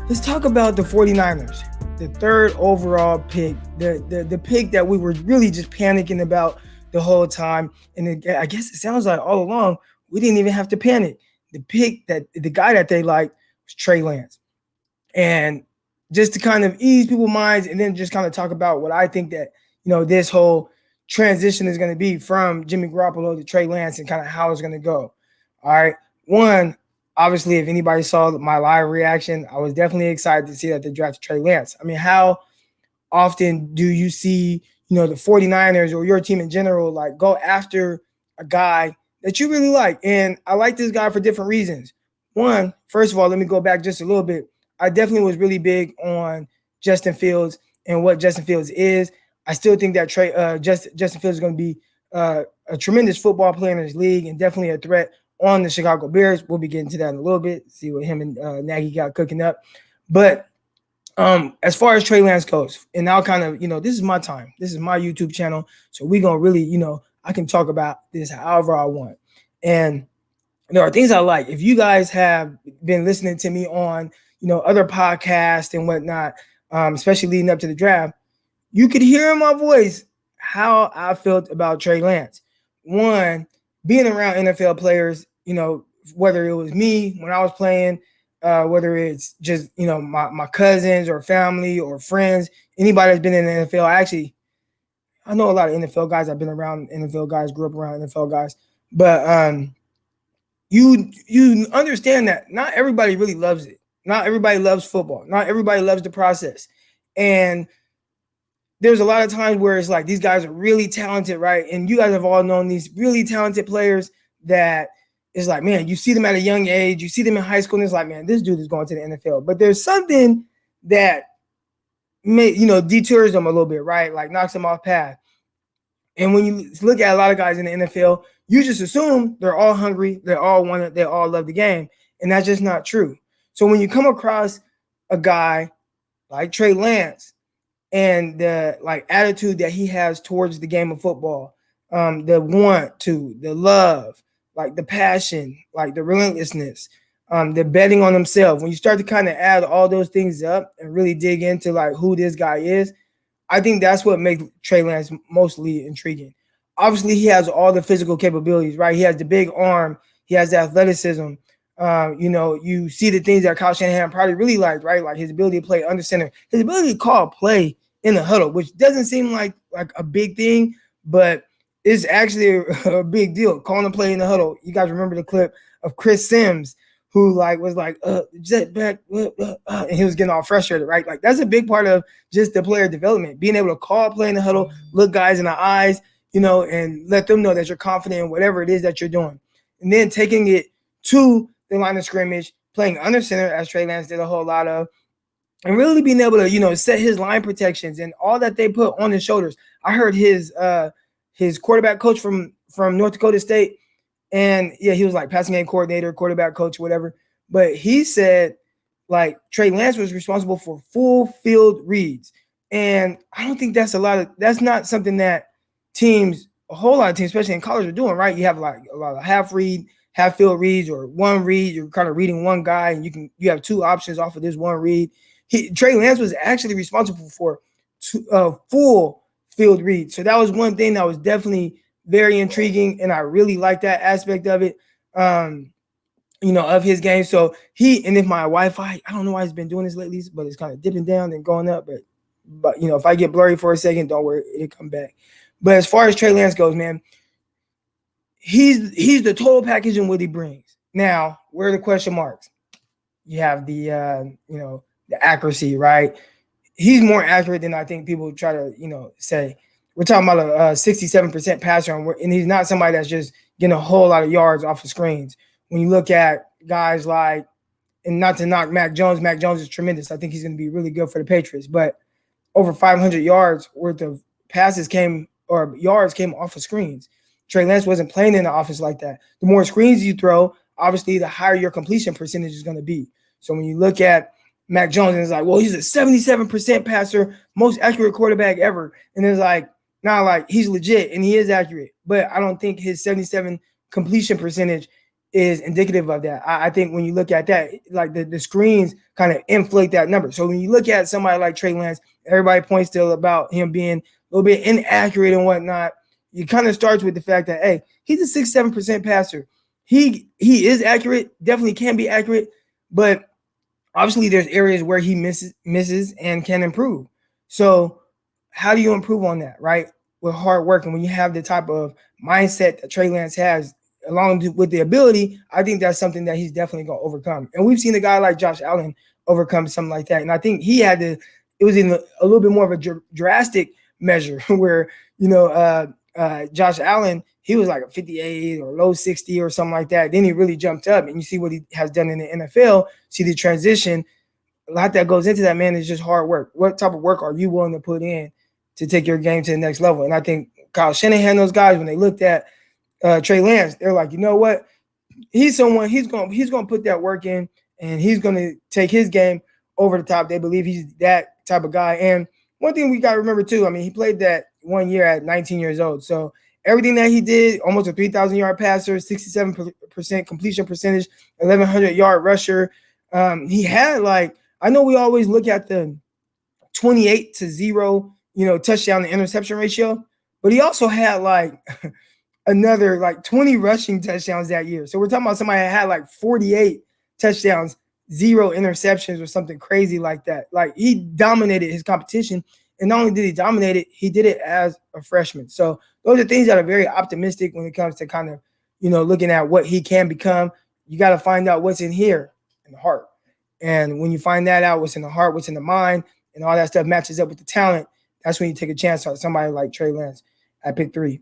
let's talk about the 49ers, the third overall pick, the pick that we were really just panicking about the whole time. And I guess it sounds like all along, we didn't even have to panic. The pick that the guy that they liked was Trey Lance. And just to kind of ease people's minds and then just kind of talk about what I think that, this whole transition is going to be from Jimmy Garoppolo to Trey Lance and kind of how it's going to go. All right. One, obviously, if anybody saw my live reaction, I was definitely excited to see that they drafted Trey Lance. I mean, how often do you see, the 49ers or your team in general, like go after a guy that you really like? And I like this guy for different reasons. One, first of all, let me go back just a little bit. I definitely was really big on Justin Fields and what Justin Fields is. I still think that Justin Fields is going to be a tremendous football player in this league and definitely a threat on the Chicago Bears. We'll be getting to that in a little bit, see what him and Nagy got cooking up. But as far as Trey Lance goes, and I'll kind of, this is my time. This is my YouTube channel. So we're going to really, I can talk about this however I want. And there are things I like. If you guys have been listening to me on, other podcasts and whatnot, especially leading up to the draft, you could hear in my voice how I felt about Trey Lance. One, being around NFL players, whether it was me when I was playing, whether it's just, my cousins or family or friends, anybody that's been in the NFL. I know a lot of NFL guys. I've been around NFL guys, grew up around NFL guys. But you understand that not everybody really loves it. Not everybody loves football. Not everybody loves the process. And there's a lot of times where it's like these guys are really talented, right? And you guys have all known these really talented players that is like, man, you see them at a young age, you see them in high school, and it's like, man, this dude is going to the NFL. But there's something that deters them a little bit, right? Like knocks them off path. And when you look at a lot of guys in the NFL, you just assume they're all hungry, they all want it, they all love the game. And that's just not true. So when you come across a guy like Trey Lance and the attitude that he has towards the game of football, the want to, the love, like the passion, like the relentlessness, the betting on himself. When you start to kind of add all those things up and really dig into like who this guy is, I think that's what makes Trey Lance mostly intriguing. Obviously, he has all the physical capabilities, right? He has the big arm. He has the athleticism. You see the things that Kyle Shanahan probably really liked, right? Like his ability to play under center, his ability to call play in the huddle, which doesn't seem like a big thing, but it's actually a big deal. Calling a play in the huddle. You guys remember the clip of Chris Sims, who was jet back, and he was getting all frustrated, right? Like that's a big part of just the player development, being able to call play in the huddle, look guys in the eyes, and let them know that you're confident in whatever it is that you're doing. And then taking it to the line of scrimmage, playing under center, as Trey Lance did a whole lot of, and really being able to, set his line protections and all that they put on his shoulders. I heard his quarterback coach from North Dakota State, and yeah, he was like passing game coordinator, quarterback coach, whatever. But he said like Trey Lance was responsible for full field reads. And I don't think that's not something that a whole lot of teams, especially in college, are doing, right? You have like a lot of half field reads or one read. You're kind of reading one guy and you have two options off of this one read. Trey Lance was actually responsible for full field read. So that was one thing that was definitely very intriguing, and I really like that aspect of it, of his game. So and if my Wi-Fi, I don't know why he's been doing this lately, but it's kind of dipping down and going up. But if I get blurry for a second, don't worry, it'll come back. But as far as Trey Lance goes, man, he's the total package in what he brings. Now, where are the question marks? You have the the accuracy, right? He's more accurate than I think people try to, say. We're talking about a 67% passer, and he's not somebody that's just getting a whole lot of yards off of screens. When you look at guys like, and not to knock Mac Jones is tremendous. I think he's going to be really good for the Patriots, but over 500 yards worth of yards came off of screens. Trey Lance wasn't playing in the offense like that. The more screens you throw, obviously, the higher your completion percentage is going to be. So when you look at Mac Jones, and it's like, well, he's a 77% passer, most accurate quarterback ever. And it's like, he's legit and he is accurate, but I don't think his 77 completion percentage is indicative of that. I think when you look at that, like the screens kind of inflate that number. So when you look at somebody like Trey Lance, everybody points to about him being a little bit inaccurate and whatnot. You kind of starts with the fact that, hey, he's a 6-7% passer. He is accurate, definitely can be accurate, but obviously there's areas where he misses and can improve. So how do you improve on that, right? With hard work. And when you have the type of mindset that Trey Lance has, along with the ability, I think that's something that he's definitely going to overcome. And we've seen a guy like Josh Allen overcome something like that. And I think he had to, it was in a little bit more of a drastic measure where, Josh Allen, he was like a 58 or low 60 or something like that. Then he really jumped up, and you see what he has done in the NFL, see the transition. A lot that goes into that, man, is just hard work. What type of work are you willing to put in to take your game to the next level? And I think Kyle Shanahan, those guys, when they looked at Trey Lance, they're like, you know what? He's someone, he's gonna put that work in, and he's gonna take his game over the top. They believe he's that type of guy. And one thing we got to remember too, I mean, he played that 1 year at 19 years old. So everything that he did, almost a 3,000-yard passer, 67% completion percentage, 1,100-yard rusher. He had, like, I know we always look at the 28-0, touchdown to interception ratio, but he also had like another like 20 rushing touchdowns that year. So we're talking about somebody that had like 48 touchdowns, 0 interceptions, or something crazy like that. Like, he dominated his competition. And not only did he dominate it, he did it as a freshman. So those are things that are very optimistic when it comes to kind of, looking at what he can become. You got to find out what's in here, in the heart. And when you find that out, what's in the heart, what's in the mind, and all that stuff matches up with the talent, that's when you take a chance on somebody like Trey Lance at pick 3.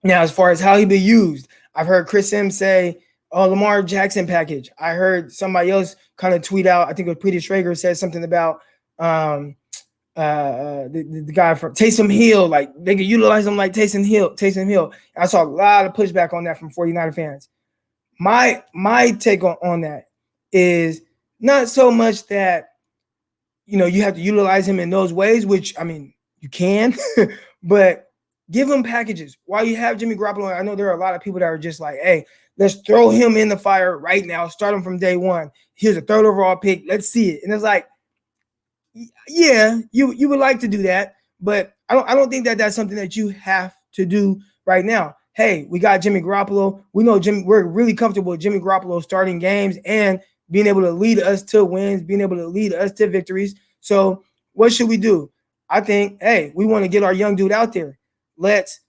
Now, as far as how he be used, I've heard Chris Sims say, oh, Lamar Jackson package. I heard somebody else kind of tweet out, I think it was Peter Schrager, said something about the guy from Taysom Hill, like they could utilize him like Taysom Hill. I saw a lot of pushback on that from 49er fans. My take on that is not so much that, you have to utilize him in those ways, which, I mean, you can, but give him packages. While you have Jimmy Garoppolo, I know there are a lot of people that are just like, hey, let's throw him in the fire right now, start him from day one. Here's a 3rd overall pick. Let's see it. And it's like, yeah, you would like to do that, but I don't think that that's something that you have to do right now. Hey, we got Jimmy Garoppolo. We know we're really comfortable with Jimmy Garoppolo starting games and being able to lead us to wins, being able to lead us to victories. So what should we do? I think, hey, we want to get our young dude out there. Let's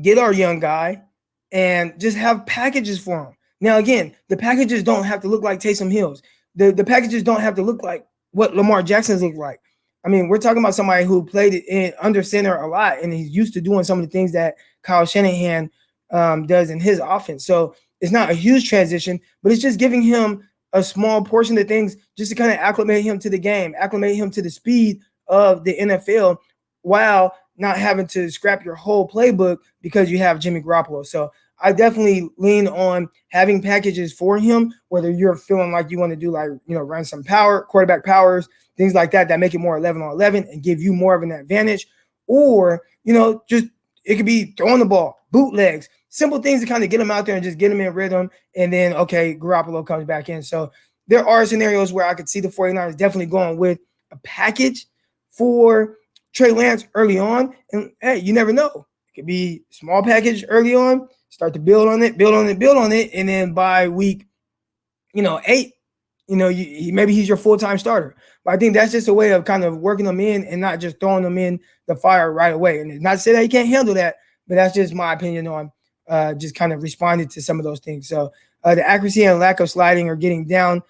get our young guy and just have packages for him. Now, again, the packages don't have to look like Taysom Hill's. The packages don't have to look like what Lamar Jackson's look like. I mean, we're talking about somebody who played in under center a lot, and he's used to doing some of the things that Kyle Shanahan does in his offense. So it's not a huge transition, but it's just giving him a small portion of things just to kind of acclimate him to the game, acclimate him to the speed of the NFL, while not having to scrap your whole playbook because you have Jimmy Garoppolo. So I definitely lean on having packages for him, whether you're feeling like you want to do like, run some power, quarterback powers, things like that make it more 11 on 11 and give you more of an advantage. Or, just it could be throwing the ball, bootlegs, simple things to kind of get him out there and just get him in rhythm. And then, okay, Garoppolo comes back in. So there are scenarios where I could see the 49ers definitely going with a package for Trey Lance early on. And, hey, you never know. It could be a small package early on, start to build on it. And then by week, 8, maybe he's your full-time starter. But I think that's just a way of kind of working them in and not just throwing them in the fire right away. And it's not to say that he can't handle that, but that's just my opinion on just kind of responding to some of those things. So the accuracy and lack of sliding or getting down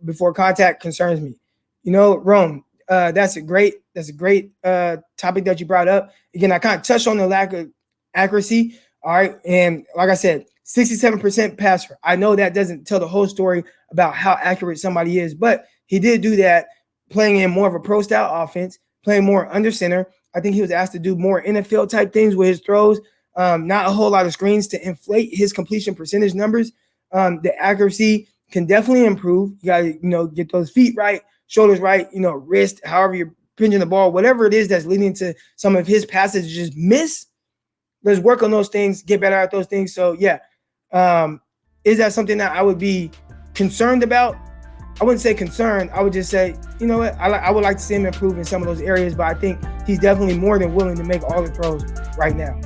before contact concerns me. Rome, that's a great topic that you brought up. Again, I kind of touched on the lack of accuracy. All right. And like I said, 67% passer. I know that doesn't tell the whole story about how accurate somebody is, but he did do that playing in more of a pro style offense, playing more under center. I think he was asked to do more NFL type things with his throws, not a whole lot of screens to inflate his completion percentage numbers. The accuracy can definitely improve. You got to, get those feet right, shoulders right, wrist, however you're pinching the ball, whatever it is that's leading to some of his passes just miss. Let's work on those things, get better at those things. So, yeah, Is that something that I would be concerned about? I wouldn't say concerned. I would just say, you know what? I would like to see him improve in some of those areas, but I think he's definitely more than willing to make all the throws right now.